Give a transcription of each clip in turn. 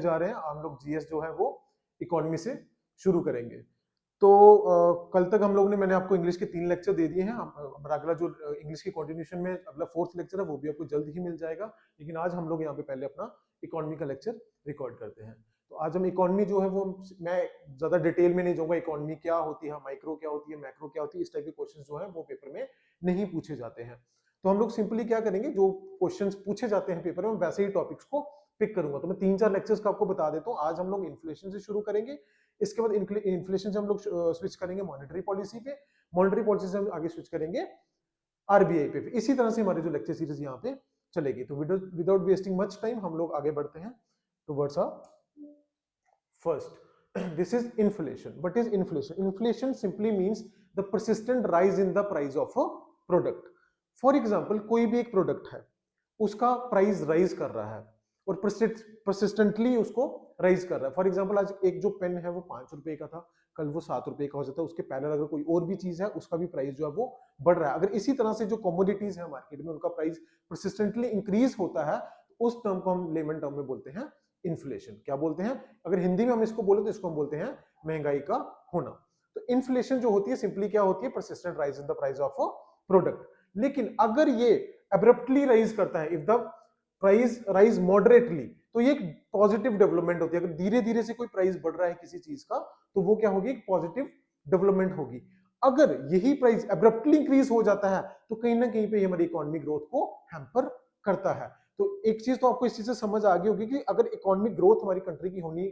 जा रहे हैं हम लोग जीएस जो है वो इकोनॉमी से शुरू करेंगे। तो कल तक हम लोग ने मैंने आपको इंग्लिश के 3 लेक्चर दे दिए हैं। हमारा अगला जो इंग्लिश की कंटिन्यूशन में अगला 4th लेक्चर है वो भी आपको जल्द ही मिल जाएगा। लेकिन आज हम लोग यहाँ पे पहले अपना इकोनॉमी का लेक्चर रिकॉर्ड करते हैं। तो आज हम इकोनॉमी जो है वो मैं ज्यादा डिटेल में नहीं जाऊंगा। इकोनॉमी क्या होती है, माइक्रो क्या होती है, मैक्रो क्या होती है, इस टाइप के क्वेश्चन जो है वो पेपर में नहीं पूछे जाते हैं। तो हम लोग सिंपली क्या करेंगे, जो क्वेश्चन पूछे जाते हैं पेपर में वैसे ही टॉपिक्स को पिक करूंगा। तो मैं 3-4 लेक्चर्स का आपको बता देता हूँ। आज हम लोग इन्फ्लेशन से शुरू करेंगे, इसके बाद इन्फ्लेशन से हम लोग स्विच करेंगे मॉनेटरी पॉलिसी पे, मॉनेटरी पॉलिसी से हम आगे स्विच करेंगे आरबीआई पे। इसी तरह से हमारी जो लेक्चर सीरीज यहाँ पे चलेगी। तो विदाउट वेस्टिंग मच टाइम हम लोग आगे बढ़ते हैं towards a first. This is inflation. What is inflation? Inflation simply means the persistent rise in the price of a product. For example कोई भी एक प्रोडक्ट है, उसका प्राइस राइज कर रहा है और परसिस्टेंटली उसको राइज कर रहा है। फॉर एग्जाम्पल आज एक जो पेन है वो 5 रुपए का था, कल वो 7 रुपए का हो जाता है। उसके पहले अगर कोई और भी चीज है उसका भी प्राइस जो है वो बढ़ रहा है। अगर इसी तरह से जो कमोडिटीज है मार्केट में उनका प्राइस परसिस्टेंटली इंक्रीज होता है, तो उस टर्म को हम लेमन टर्म में बोलते हैं इन्फ्लेशन। क्या बोलते हैं? अगर हिंदी में हम इसको बोले तो इसको हम बोलते हैं महंगाई का होना। तो इन्फ्लेशन जो होती है सिंपली क्या होती है? Persistent rise in the price of a product. लेकिन अगर ये अब्रप्टली राइज करता है, if the price rise moderately, तो ये एक पॉजिटिव डेवलपमेंट होती है। अगर धीरे धीरे से कोई प्राइस बढ़ रहा है किसी चीज का, तो वो क्या होगी? एक पॉजिटिव डेवलपमेंट होगी। अगर यही प्राइस अब्रप्टली इंक्रीज हो जाता है, तो कहीं ना कहीं पे हमारी इकोनॉमिक ग्रोथ को हैम्पर करता है। तो एक चीज तो आपको इस चीज से समझ आ गई होगी कि अगर इकोनॉमिक ग्रोथ हमारी कंट्री की होनी,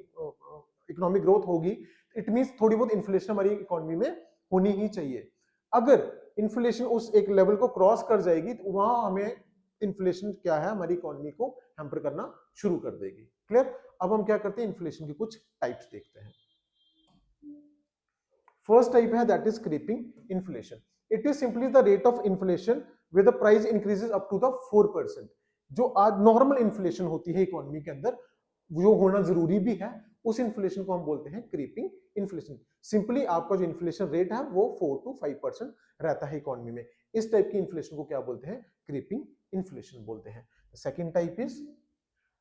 इकोनॉमिक ग्रोथ होगी, इट मींस थोड़ी बहुत इन्फ्लेशन हमारी इकोनॉमी में होनी ही चाहिए। अगर इन्फ्लेशन उस एक लेवल को क्रॉस कर जाएगी, तो वहां हमें इन्फ्लेशन क्या है, हमारी इकोनॉमी को हैम्पर करना शुरू कर देगी। क्लियर? अब हम क्या करते हैं, इन्फ्लेशन के कुछ टाइप्स देखते हैं। फर्स्ट टाइप है that is creeping inflation. It is simply the rate of inflation with the price increases up to the 4%। जो आज नॉर्मल इन्फ्लेशन होती है इकोनॉमी के अंदर, जो होना जरूरी भी है, उस इन्फ्लेशन को हम बोलते हैं क्रीपिंग इन्फ्लेशन। सिंपली आपका जो इन्फ्लेशन रेट है वो 4 to 5% रहता है इकोनॉमी में। इस टाइप की इन्फ्लेशन को क्या बोलते हैं? क्रीपिंग इन्फ्लेशन बोलते हैं। Second type is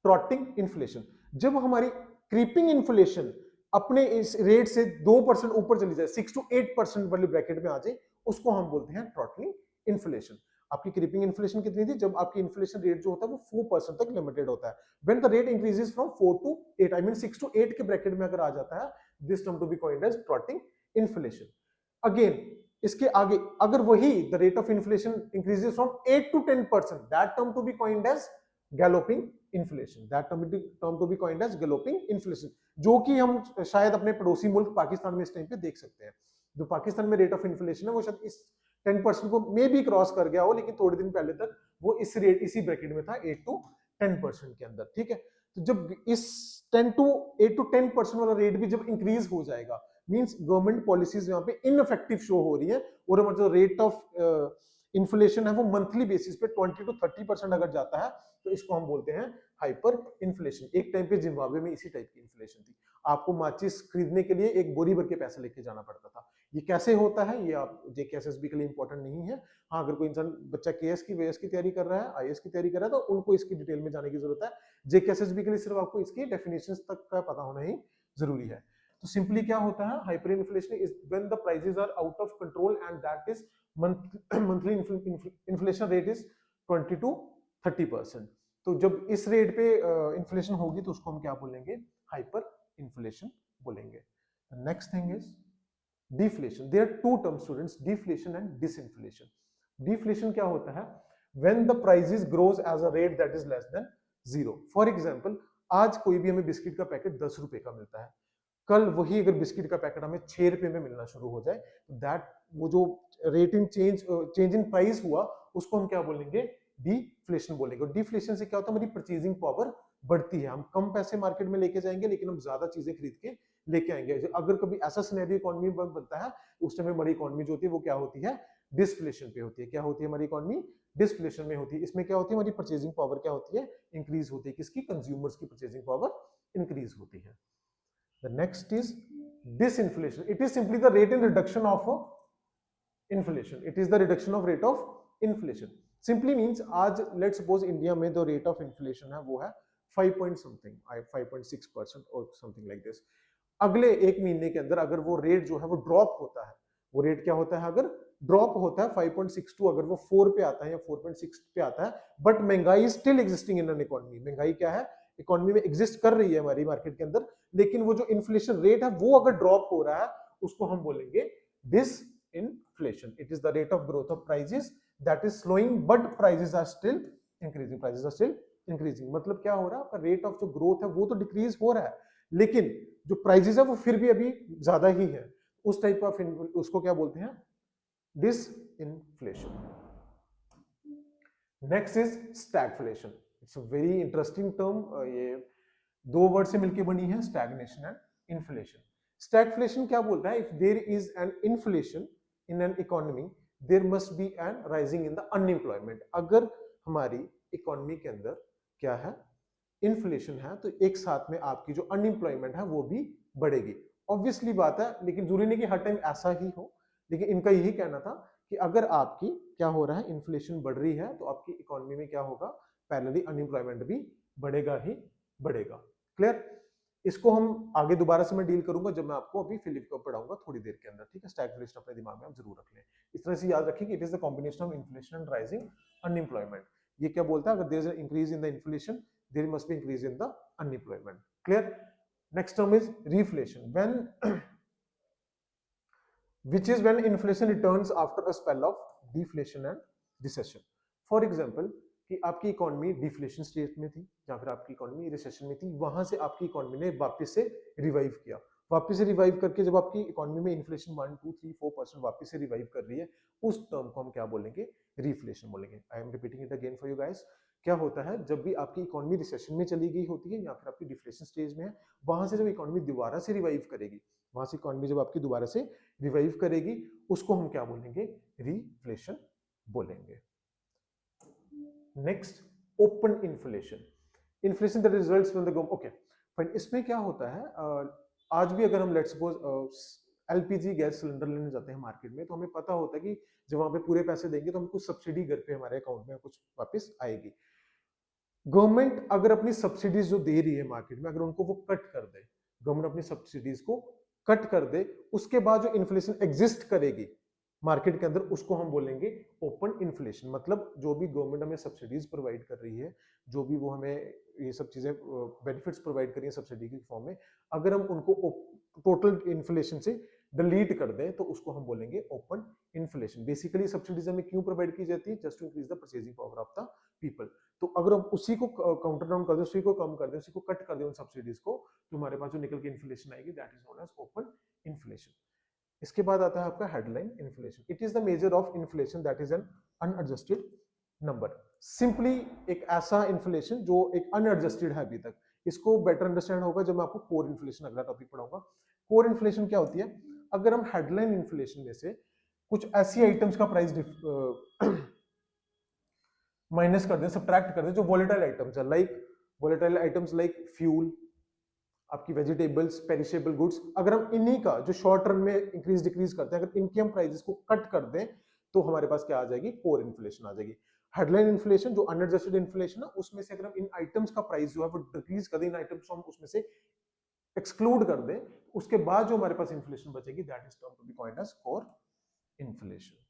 trotting inflation. जब हमारी क्रीपिंग इन्फ्लेशन अपने इस रेट से 2% ऊपर चली जाए, 6 to 8% वाली ब्रैकेट में आ जाए, उसको हम बोलते हैं ट्रॉटलिंग इन्फ्लेशन। आपकी क्रीपिंग इन्फ्लेशन कितनी थी? जब आपकी इन्फ्लेशन रेट जो होता है वो 4% तक लिमिटेड होता है। When the rate increases from 4 to 8, I mean 6 to 8 के ब्रैकेट में अगर आ जाता है, this term to be coined as trotting inflation. Again इसके आगे अगर वही the rate of inflation increases from 8 to 10%, that term to be coined as galloping inflation. That term to be coined as galloping inflation, जो कि हम शायद अपने पड़ोसी मुल्क पाकिस्तान में इस टाइम पे देख सकते हैं। जो पाकिस्तान में रेट ऑफ इन्फ्लेशन है वो शायद इस 10% को मे भी क्रॉस कर गया हो, लेकिन थोड़े दिन पहले तक वो इस रेट इसी ब्रैकेट में था, 8 to 10% के अंदर। ठीक है? तो जब इस 8 to 10% वाला रेट भी जब इंक्रीज हो जाएगा, मींस गवर्नमेंट पॉलिसीज यहाँ पे इनइफेक्टिव शो हो रही है, और हमारा जो रेट ऑफ इन्फ्लेशन है वो मंथली बेसिस पे 20 to 30% अगर जाता है, तो इसको हम बोलते हैं हाइपर इन्फ्लेशन। एक टाइम पे जिम्बाब्वे में इसी टाइप की इन्फ्लेशन थी। आपको माचिस खरीदने के लिए एक बोरी भर के पैसे लेके जाना पड़ता था। ये कैसे होता है, ये आप जेकेएसएसबी के लिए इंपॉर्टेंट नहीं है। हाँ, अगर कोई इंसान बच्चा केएस की वेएस की तैयारी कर रहा है, आईएएस की तैयारी कर रहा है, तो उनको इसकी डिटेल में जाने की जरूरत है। जेकेएसएसबी के लिए सिर्फ आपको इसकी डेफिनेशंस तक का पता होना ही जरूरी है। तो सिंपली क्या होता है, hyper inflation is when the prices are out of control and that is monthly inflation rate is 20 to 30%। तो जब इस रेट पे इन्फ्लेशन होगी तो उसको हम क्या बोलेंगे? हाइपर इन्फ्लेशन बोलेंगे। Next thing is deflation. There are two terms students, deflation and disinflation. Deflation क्या होता है? When the prices grows as a rate that is less than zero. For example, आज कोई भी हमें बिस्किट का पैकेट 10 रुपए का मिलता है, कल वही अगर बिस्किट का पैकेट हमें 6 रुपए में मिलना शुरू हो जाए, तो दैट वो जो rate in change in price हुआ, उसको हम क्या बोलेंगे? डिफ्लेशन बोलेंगे। और डिफ्लेशन से क्या होता है? हमारी परचेजिंग पावर बढ़ती है। हम कम पैसे मार्केट में लेके जाएंगे, लेकिन हम ज्यादा चीजें खरीद के लेके आएंगे। अगर कभी ऐसा सिनेरियो इकोनॉमी में बनता है, उस टाइम हमारी इकोनॉमी जो होती है वो क्या होती है? डिसफ्लेशन पे होती है। क्या होती है हमारी इकोनॉमी? डिसफ्लेशन में होती है। इसमें क्या होती है? हमारी परचेजिंग पावर क्या होती है? इंक्रीज होती है। किसकी? कंज्यूमर्स की परचेजिंग पावर इंक्रीज होती है। The next is disinflation. It is simply the rate in reduction of inflation. It is the reduction of rate of inflation. Simply means आज let's suppose इंडिया में जो rate of inflation है वो है 5 point something, 5.6% और something like this. अगले एक महीने के अंदर अगर वो रेट जो है वो ड्रॉप होता है, वो रेट क्या होता है, अगर ड्रॉप होता है 5.62, अगर वो 4 पे आता है या 4.6 पे आता है, बट महंगाई still existing in an economy, महंगाई क्या है, इकोनॉमी में एग्जिस्ट कर रही है हमारी मार्केट के अंदर, लेकिन वो जो इन्फ्लेशन रेट है वो अगर ड्रॉप हो रहा है, उसको हम बोलेंगे disinflation. It is the rate of growth of prices that is slowing but prices are still increasing, prices are still increasing. मतलब क्या हो रहा है, आपका रेट ऑफ जो ग्रोथ है वो तो डिक्रीज हो रहा है, लेकिन जो प्राइसेस है वो फिर भी अभी ज्यादा ही है। उस टाइप ऑफ उसको क्या बोलते हैं, disinflation. Next is stagflation. It's a very interesting term, ये दो वर्ड से मिलकर बनी है, स्टैग्नेशन एंड इन्फ्लेशन। स्टैगफ्लेशन क्या बोलता है, if there is an inflation in an economy there must be an rising in the unemployment. अगर हमारी इकोनॉमी के अंदर क्या है, इन्फ्लेशन है, तो एक साथ में आपकी जो अनएम्प्लॉयमेंट है वो भी बढ़ेगी। ऑब्वियसली बात है, लेकिन जरूरी नहीं कि हर टाइम ऐसा ही हो, लेकिन इनका यही कहना था कि अगर आपकी क्या हो रहा है, इन्फ्लेशन बढ़ रही है, तो आपकी इकोनॉमी में क्या होगा, पैरेलली अनएम्प्लॉयमेंट भी बढ़ेगा ही बढ़ेगा। क्लियर? इसको हम आगे दोबारा से मैं डील करूंगा जब मैं आपको अभी फिलिप को पढ़ाऊंगा थोड़ी देर के अंदर, ठीक है। स्टैगफ्लेशन अपने दिमाग में आप जरूर रख लें। इस तरह से याद रखिए कि it is the combination of inflation and rising unemployment. ये क्या बोलता है, अगर there is an increase in the inflation there must be increase in the unemployment. Clear? Next term is reflation, when which is when inflation returns after a spell of deflation and recession. For example, कि आपकी economy deflation state में थी या फिर आपकी economy recession में थी, वहां से आपकी इकोनॉमी ने वापस से रिवाइव किया, वापस से रिवाइव करके जब आपकी इकोनॉमी में इन्फ्लेशन 1 2 3 4% वापस से रिवाइव कर रही है, उस टर्म को हम क्या बोलेंगे, रिफ्लेशन बोलेंगे। I am repeating it again for you guys. क्या होता है, जब भी आपकी इकोनॉमी रिसेशन में चली गई होती है या फिर आपकी डिफ्लेशन स्टेज में है, वहां से जब इकोनॉमी दोबारा से रिवाइव करेगी, वहां से इकोनॉमी जब आपकी दोबारा से रिवाइव करेगी, उसको हम क्या बोलेंगे, रिफ्लेशन बोलेंगे। Next, open inflation, inflation that results when the okay fine. इसमें क्या होता है, आज भी अगर हम let's suppose LPG gas cylinder लेने जाते हैं मार्केट में, तो हमें पता होता है कि जब वहां पे पूरे पैसे देंगे तो हमें कुछ सब्सिडी घर पे हमारे अकाउंट में कुछ वापस आएगी। गवर्नमेंट अगर अपनी सब्सिडीज जो दे रही है मार्केट में, अगर उनको वो कट कर दे, गवर्नमेंट अपनी सब्सिडीज को कट कर दे, उसके बाद जो इन्फ्लेशन एग्जिस्ट करेगी मार्केट के अंदर, उसको हम बोलेंगे ओपन इन्फ्लेशन। मतलब जो भी गवर्नमेंट हमें सब्सिडीज प्रोवाइड कर रही है, जो भी वो हमें ये सब चीजें बेनिफिट्स प्रोवाइड कर रही है सब्सिडी की फॉर्म में, अगर हम उनको टोटल इन्फ्लेशन से डिलीट कर दें, तो उसको हम बोलेंगे ओपन इन्फ्लेशन। बेसिकली सब्सिडीज हमें क्यों प्रोवाइड की जाती है, just to increase the purchasing power of the people. तो अगर हम उसी को काउंटर डाउन कर दें, उसी को कम कर दें, उसी को कट कर दें उन सब्सिडीज को, तो हमारे पास जो निकल के इन्फ्लेशन आएगी, that is known as open inflation. इसके बाद आता है आपका headline inflation. It is the major of inflation that is an unadjusted number. Simply एक ऐसा इन्फ्लेशन जो एक अनएडजस्टेड है अभी तक। इसको बेटर अंडरस्टैंड होगा जब मैं आपको कोर इन्फ्लेशन अगला टॉपिक पढ़ाऊंगा। कोर इन्फ्लेशन क्या होती है, अगर हम हेडलाइन इन्फ्लेशन में से कुछ ऐसी आइटम्स का प्राइस माइनस कर दें, सब्ट्रैक्ट कर दें, जो वोलेटाइल आइटम्स है, like volatile items like fuel, आपकी वेजिटेबल्स, पेरिशेबल गुड्स, अगर हम इन्हीं का जो शॉर्ट रन में इंक्रीज डिक्रीज करते हैं, अगर इनके हम प्राइसेस को कट कर दें, तो हमारे पास क्या आ जाएगी, कोर इन्फ्लेशन आ जाएगी। हेडलाइन इन्फ्लेशन जो अनएडजस्टेड इन्फ्लेशन है, उसमें से अगर हम इन आइटम्स का प्राइस जो है वो डिक्रीज कर दें, इन आइटम्स को हम उसमें से एक्सक्लूड कर दें, उसके बाद जो हमारे पास इन्फ्लेशन बचेगी, that is term to be coined as core inflation.